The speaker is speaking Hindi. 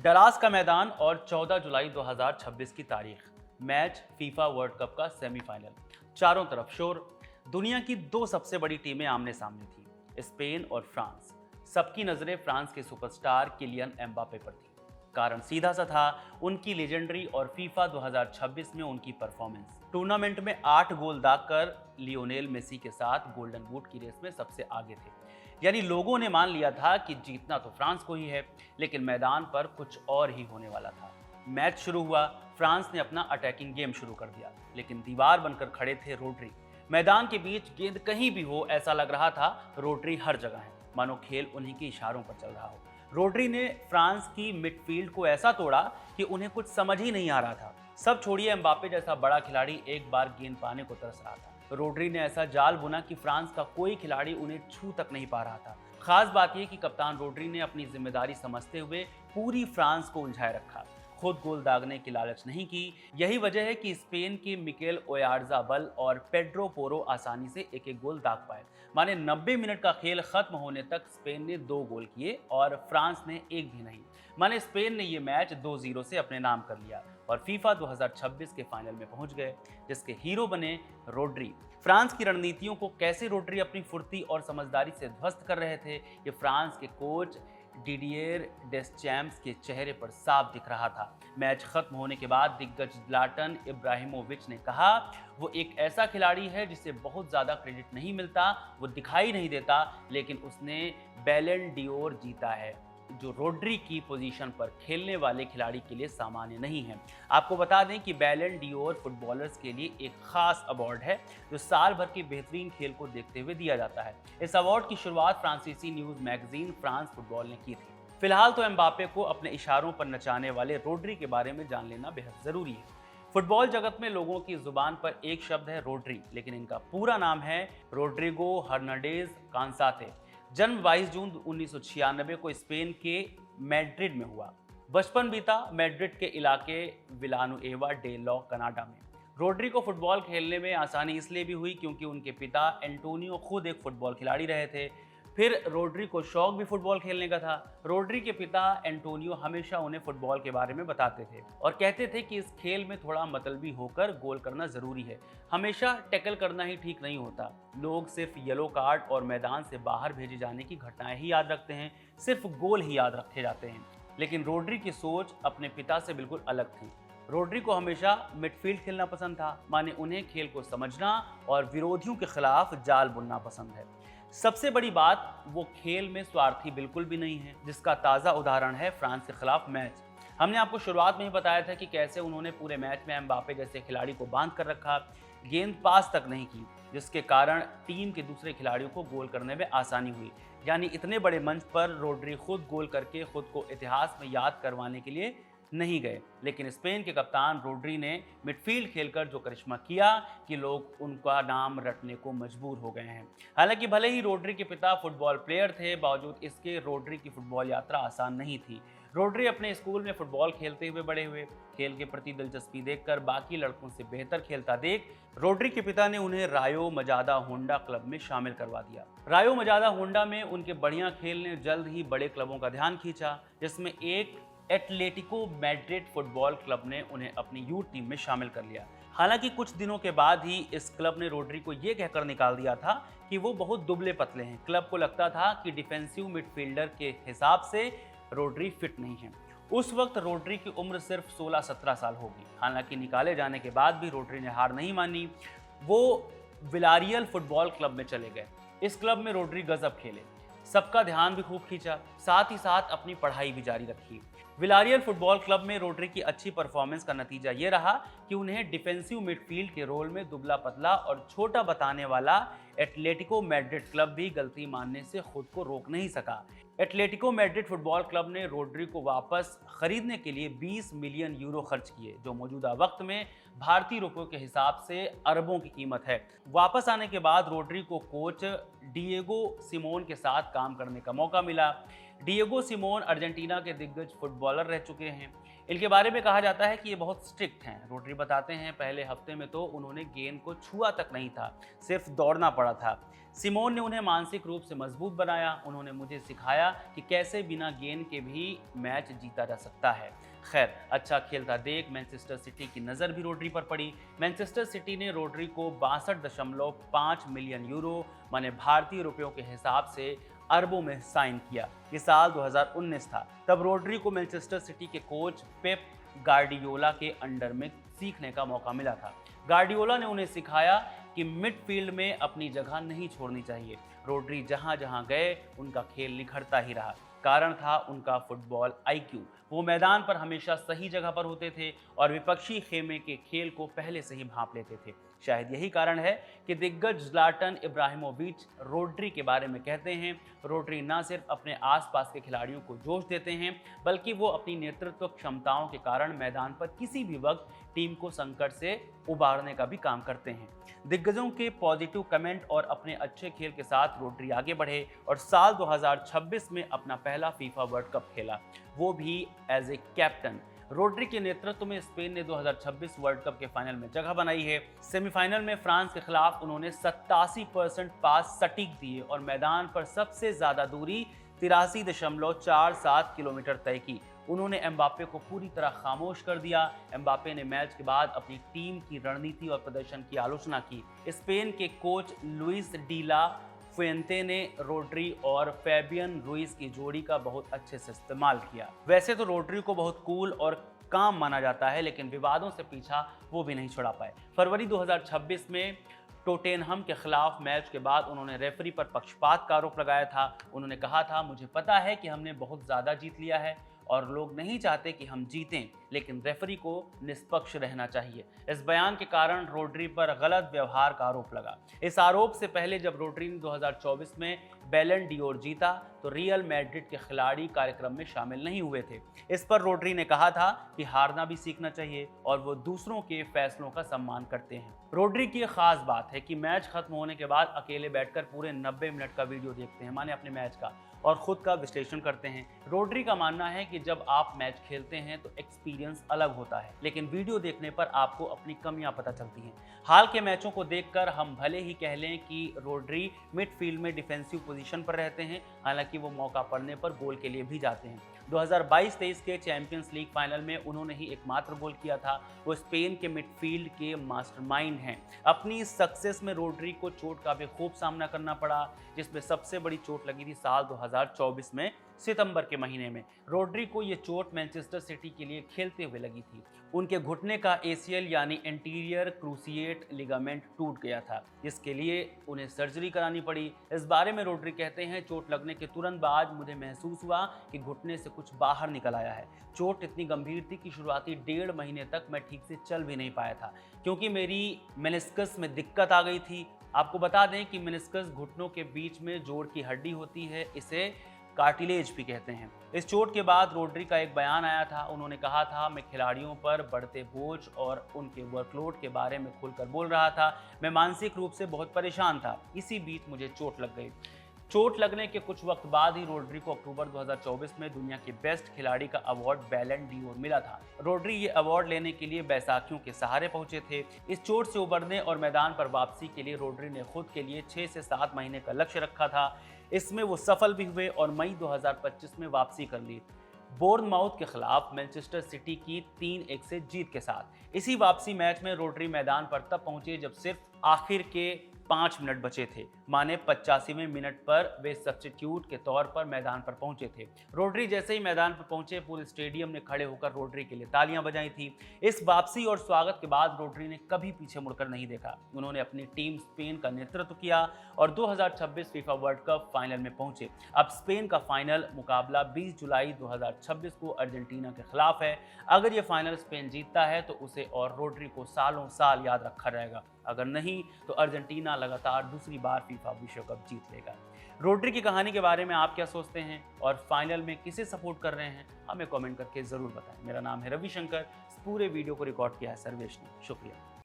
डलास का मैदान और 14 जुलाई 2026 की तारीख। मैच फीफा वर्ल्ड कप का सेमीफाइनल। चारों तरफ शोर। दुनिया की दो सबसे बड़ी टीमें आमने सामने थी, स्पेन और फ्रांस। सबकी नजरें फ्रांस के सुपरस्टार किलियन एम्बापे पर थी। कारण सीधा सा था, उनकी लेजेंडरी और फीफा 2026 में उनकी परफॉर्मेंस। टूर्नामेंट में 8 गोल दागकर लियोनेल मेसी के साथ गोल्डन बूट की रेस में सबसे आगे थे। यानी लोगों ने मान लिया था कि जीतना तो फ्रांस को ही है, लेकिन मैदान पर कुछ और ही होने वाला था। मैच शुरू हुआ, फ्रांस ने अपना अटैकिंग गेम शुरू कर दिया, लेकिन दीवार बनकर खड़े थे रोड्री। मैदान के बीच गेंद कहीं भी हो, ऐसा लग रहा था रोड्री हर जगह है, मानो खेल उन्हीं के इशारों पर चल रहा हो। रोड्री ने फ्रांस की मिडफील्ड को ऐसा तोड़ा कि उन्हें कुछ समझ ही नहीं आ रहा था। सब छोड़िए, एम्बापे जैसा बड़ा खिलाड़ी एक बार गेंद पाने को तरस रहा था। रोड्री ने ऐसा जाल बुना कि फ्रांस का कोई खिलाड़ी उन्हें छू तक नहीं पा रहा था। खास बात यह कि कप्तान रोड्री ने अपनी जिम्मेदारी समझते हुए पूरी फ्रांस को उलझाए रखा, खुद गोल दागने की लालच नहीं की। यही वजह है कि स्पेन के मिकेल ओयारज़ाबल और पेड्रो पोरो आसानी से एक एक गोल दाग पाए। माने 90 मिनट का खेल खत्म होने तक स्पेन ने 2 गोल किए और फ्रांस ने एक भी नहीं। माने स्पेन ने ये मैच 2-0 से अपने नाम कर लिया और फीफा 2026 के फाइनल में पहुंच गए, जिसके हीरो बने रोड्री। फ्रांस की रणनीतियों को कैसे रोड्री अपनी फुर्ती और समझदारी से ध्वस्त कर रहे थे, ये फ्रांस के कोच डिडियर डेस्चैम्प्स के चेहरे पर साफ दिख रहा था। मैच खत्म होने के बाद दिग्गज ज़्लाटन इब्राहिमोविच ने कहा, वो एक ऐसा खिलाड़ी है जिसे बहुत ज़्यादा क्रेडिट नहीं मिलता, वो दिखाई नहीं देता, लेकिन उसने बैलन डियोर जीता है, जो रोड्री की पोजीशन पर खेलने वाले खिलाड़ी के लिए सामान्य नहीं है। आपको बता दें कि बैलन डियोर फुटबॉलर्स के लिए एक खास अवार्ड है, जो साल भर के बेहतरीन खेल को देखते हुए दिया जाता है। इस अवार्ड की शुरुआत फ्रांसीसी न्यूज़ मैगजीन फ्रांस फुटबॉल ने की थी। फिलहाल तो एम्बापे को अपने इशारों पर नचाने वाले रोड्री के बारे में जान लेना बेहद ज़रूरी है। फुटबॉल जगत में लोगों की जुबान पर एक शब्द है रोड्री, लेकिन इनका पूरा नाम है रोड्रिगो हर्नांडेज कांसाते। जन्म 22 जून 1996 को स्पेन के मैड्रिड में हुआ। बचपन बीता मैड्रिड के इलाके विलानुएवा डे लॉ कनाडा में। रोड्री को फुटबॉल खेलने में आसानी इसलिए भी हुई क्योंकि उनके पिता एंटोनियो खुद एक फुटबॉल खिलाड़ी रहे थे। फिर रोड्री को शौक भी फुटबॉल खेलने का था। रोड्री के पिता एंटोनियो हमेशा उन्हें फुटबॉल के बारे में बताते थे और कहते थे कि इस खेल में थोड़ा मतलबी होकर गोल करना जरूरी है, हमेशा टैकल करना ही ठीक नहीं होता। लोग सिर्फ येलो कार्ड और मैदान से बाहर भेजे जाने की घटनाएं ही याद रखते हैं, सिर्फ गोल ही याद रखे जाते हैं। लेकिन रोड्री की सोच अपने पिता से बिल्कुल अलग थी। रोड्री को हमेशा मिडफील्ड खेलना पसंद था, माने उन्हें खेल को समझना और विरोधियों के खिलाफ जाल बुनना पसंद है। सबसे बड़ी बात, वो खेल में स्वार्थी बिल्कुल भी नहीं है, जिसका ताज़ा उदाहरण है फ्रांस के खिलाफ मैच। हमने आपको शुरुआत में ही बताया था कि कैसे उन्होंने पूरे मैच में एम्बापे जैसे खिलाड़ी को बांध कर रखा, गेंद पास तक नहीं की, जिसके कारण टीम के दूसरे खिलाड़ियों को गोल करने में आसानी हुई। यानी इतने बड़े मंच पर रोड्री खुद गोल करके खुद को इतिहास में याद करवाने के लिए नहीं गए, लेकिन स्पेन के कप्तान रोड्री ने मिडफील्ड खेलकर जो करिश्मा किया कि लोग उनका नाम रटने को मजबूर हो गए हैं। हालांकि भले ही रोड्री के पिता फुटबॉल प्लेयर थे, बावजूद इसके रोड्री की फुटबॉल यात्रा आसान नहीं थी। रोड्री अपने स्कूल में फुटबॉल खेलते हुए बड़े हुए। खेल के प्रति दिलचस्पी देखकर बाकी लड़कों से बेहतर खेलता देख रोड्री के पिता ने उन्हें रायो मजादा होंडा क्लब में शामिल करवा दिया। रायो मजादा होंडा में उनके बढ़िया खेल ने जल्द ही बड़े क्लबों का ध्यान खींचा, जिसमें एक एटलेटिको मैड्रिड फुटबॉल क्लब ने उन्हें अपनी यूथ टीम में शामिल कर लिया। हालांकि कुछ दिनों के बाद ही इस क्लब ने रोड्री को यह कहकर निकाल दिया था कि वो बहुत दुबले पतले हैं। क्लब को लगता था कि डिफेंसिव मिडफील्डर के हिसाब से रोड्री फिट नहीं है। उस वक्त रोड्री की उम्र सिर्फ 16-17 साल होगी। हालांकि निकाले जाने के बाद भी रोड्री ने हार नहीं मानी। वो विलारियल फुटबॉल क्लब में चले गए। इस क्लब में रोड्री गजब खेले, सबका ध्यान भी खूब खींचा, साथ ही साथ अपनी पढ़ाई भी जारी रखी। विलारियल फुटबॉल क्लब में रोड्री की अच्छी परफॉर्मेंस का नतीजा ये रहा कि उन्हें डिफेंसिव मिडफील्ड के रोल में दुबला पतला और छोटा बताने वाला एटलेटिको मैड्रिड क्लब भी गलती मानने से खुद को रोक नहीं सका। एटलेटिको मैड्रिड फुटबॉल क्लब ने रोड्री को वापस खरीदने के लिए 20 मिलियन यूरो खर्च किए, जो मौजूदा वक्त में भारतीय रुपयों के हिसाब से अरबों की कीमत है। वापस आने के बाद रोड्री को कोच डिएगो सिमोन के साथ काम करने का मौका मिला। डिएगो सिमोन अर्जेंटीना के दिग्गज फुटबॉलर रह चुके हैं। इनके बारे में कहा जाता है कि ये बहुत स्ट्रिक्ट हैं। रोड्री बताते हैं, पहले हफ्ते में तो उन्होंने गेंद को छुआ तक नहीं था, सिर्फ दौड़ना पड़ा था। सिमोन ने उन्हें मानसिक रूप से मजबूत बनाया। उन्होंने मुझे सिखाया कि कैसे बिना गेंद के भी मैच जीता जा सकता है। खैर, अच्छा खेलता देख मैनचेस्टर सिटी की नज़र भी रोड्री पर पड़ी। मैनचेस्टर सिटी ने रोड्री को 62.5 मिलियन यूरो माने भारतीय रुपयों के हिसाब से अरबों में साइन किया। ये साल 2019 था। तब रोड्री को मैनचेस्टर सिटी के कोच पेप गार्डियोला के अंडर में सीखने का मौका मिला था। गार्डियोला ने उन्हें सिखाया कि मिडफील्ड में अपनी जगह नहीं छोड़नी चाहिए। रोड्री जहां जहां गए उनका खेल निखरता ही रहा। कारण था उनका फुटबॉल आईक्यू। वो मैदान पर हमेशा सही जगह पर होते थे और विपक्षी खेमे के खेल को पहले से ही भांप लेते थे। शायद यही कारण है कि दिग्गज ज़्लाटन इब्राहिमोविच रोड्री के बारे में कहते हैं, रोड्री न सिर्फ अपने आसपास के खिलाड़ियों को जोश देते हैं, बल्कि वो अपनी नेतृत्व क्षमताओं के कारण मैदान पर किसी भी वक्त टीम को संकट से उबारने का भी काम करते हैं। दिग्गजों के पॉजिटिव कमेंट और अपने अच्छे खेल के साथ रोड्री आगे बढ़े और साल 2026 में अपना पहला फीफा वर्ल्ड कप खेला, वो भी एज ए कैप्टन। रोड्री के नेतृत्व में स्पेन ने 2026 वर्ल्ड कप के फाइनल में जगह बनाई है। सेमीफाइनल में फ्रांस के खिलाफ उन्होंने 87% पास सटीक दिए और मैदान पर सबसे ज्यादा दूरी 83.47 किलोमीटर तय की। उन्होंने एम्बापे को पूरी तरह खामोश कर दिया। एम्बापे ने मैच के बाद अपनी टीम की रणनीति और प्रदर्शन की आलोचना की। स्पेन के कोच लुइस डी ला फुएंते ने रोड्री और फैबियन रुइस की जोड़ी का बहुत अच्छे से इस्तेमाल किया। वैसे तो रोड्री को बहुत कूल और काम माना जाता है, लेकिन विवादों से पीछा वो भी नहीं छुड़ा पाए। फरवरी 2026 में टोटेनहम के खिलाफ मैच के बाद उन्होंने रेफरी पर पक्षपात का आरोप लगाया था। उन्होंने कहा था, मुझे पता है कि हमने बहुत ज़्यादा जीत लिया है और लोग नहीं चाहते कि हम जीतें, लेकिन रेफरी को निष्पक्ष रहना चाहिए। इस बयान के कारण रोड्री पर गलत व्यवहार का आरोप लगा। इस आरोप से पहले जब रोड्री ने 2024 में बैलन डियोर जीता तो रियल मैड्रिड के खिलाड़ी कार्यक्रम में शामिल नहीं हुए थे। इस पर रोड्री ने कहा था कि हारना भी सीखना चाहिए और वो दूसरों के फैसलों का सम्मान करते हैं। रोड्री की खास बात है कि मैच खत्म होने के बाद अकेले बैठकर पूरे 90 मिनट का वीडियो देखते हैं, माने अपने मैच का, और खुद का विश्लेषण करते हैं। रोड्री का मानना है कि जब आप मैच खेलते हैं तो एक्सपीरियंस अलग होता है, लेकिन वीडियो देखने पर आपको अपनी कमियां पता चलती हैं। हाल के मैचों को देखकर हम भले ही कह लें कि रोड्री मिडफील्ड में डिफेंसिव पोजीशन पर रहते हैं, हालांकि वो मौका पड़ने पर गोल के लिए भी जाते हैं। 2022-23 के चैंपियंस लीग फाइनल में उन्होंने ही एकमात्र गोल किया था। वो स्पेन के मिडफील्ड के मास्टरमाइंड हैं। अपनी इस सक्सेस में रोड्री को चोट का भी खूब सामना करना पड़ा, जिसमें सबसे बड़ी चोट लगी थी साल 2024 में सितंबर के महीने में। रोड्री को ये चोट मैनचेस्टर सिटी के लिए खेलते हुए लगी थी। उनके घुटने का एसीएल यानी एंटीरियर क्रूसिएट लिगामेंट टूट गया था, जिसके लिए उन्हें सर्जरी करानी पड़ी। इस बारे में रोड्री कहते हैं, चोट लगने के तुरंत बाद मुझे महसूस हुआ कि घुटने से कुछ बाहर निकल आया है। चोट इतनी गंभीर थी कि शुरुआती 1.5 महीने तक मैं ठीक से चल भी नहीं पाया था, क्योंकि मेरी मेनिस्कस में दिक्कत आ गई थी। आपको बता दें कि मेनिस्कस घुटनों के बीच में जोड़ की हड्डी होती है, इसे कार्टिलेज भी कहते हैं। इस चोट के बाद रोड्री का एक बयान आया था। उन्होंने कहा था, मैं खिलाड़ियों पर बढ़ते बोझ और उनके वर्कलोड के बारे में खुलकर बोल रहा था। मैं मानसिक रूप से बहुत परेशान था। इसी बीच मुझे चोट लग गई। चोट लगने के कुछ वक्त बाद ही रोड्री को अक्टूबर 2024 में दुनिया के बेस्ट खिलाड़ी का अवार्ड बैलन डियोर मिला था। रोड्री ये अवार्ड लेने के लिए बैसाखियों के सहारे पहुंचे थे। इस चोट से उबरने और मैदान पर वापसी के लिए रोड्री ने खुद के लिए 6 से 7 महीने का लक्ष्य रखा था। इसमें वो सफल भी हुए और मई 2025 में वापसी कर ली, बोर्नमाउथ के खिलाफ मैनचेस्टर सिटी की 3-1 से जीत के साथ। इसी वापसी मैच में रोड्री मैदान पर तब पहुंचे जब सिर्फ आखिर के 5 मिनट बचे थे, माने 85वें मिनट पर वे सब्स्टिट्यूट के तौर पर मैदान पर पहुंचे थे। रोड्री जैसे ही मैदान पर पहुंचे, पूरे स्टेडियम ने खड़े होकर रोड्री के लिए तालियां बजाई थी। इस वापसी और स्वागत के बाद रोड्री ने कभी पीछे मुड़कर नहीं देखा। उन्होंने अपनी टीम स्पेन का नेतृत्व किया और 2026 फीफा वर्ल्ड कप फाइनल में पहुंचे। अब स्पेन का फाइनल मुकाबला 20 जुलाई 2026 को अर्जेंटीना के खिलाफ है। अगर ये फाइनल स्पेन जीतता है तो उसे और रोड्री को सालों साल याद रखा रहेगा। अगर नहीं तो अर्जेंटीना लगातार दूसरी बार फीफा विश्व कप जीत लेगा। रोड्री की कहानी के बारे में आप क्या सोचते हैं और फाइनल में किसे सपोर्ट कर रहे हैं, हमें कमेंट करके ज़रूर बताएं। मेरा नाम है रविशंकर। इस पूरे वीडियो को रिकॉर्ड किया है सर्वेश ने। शुक्रिया।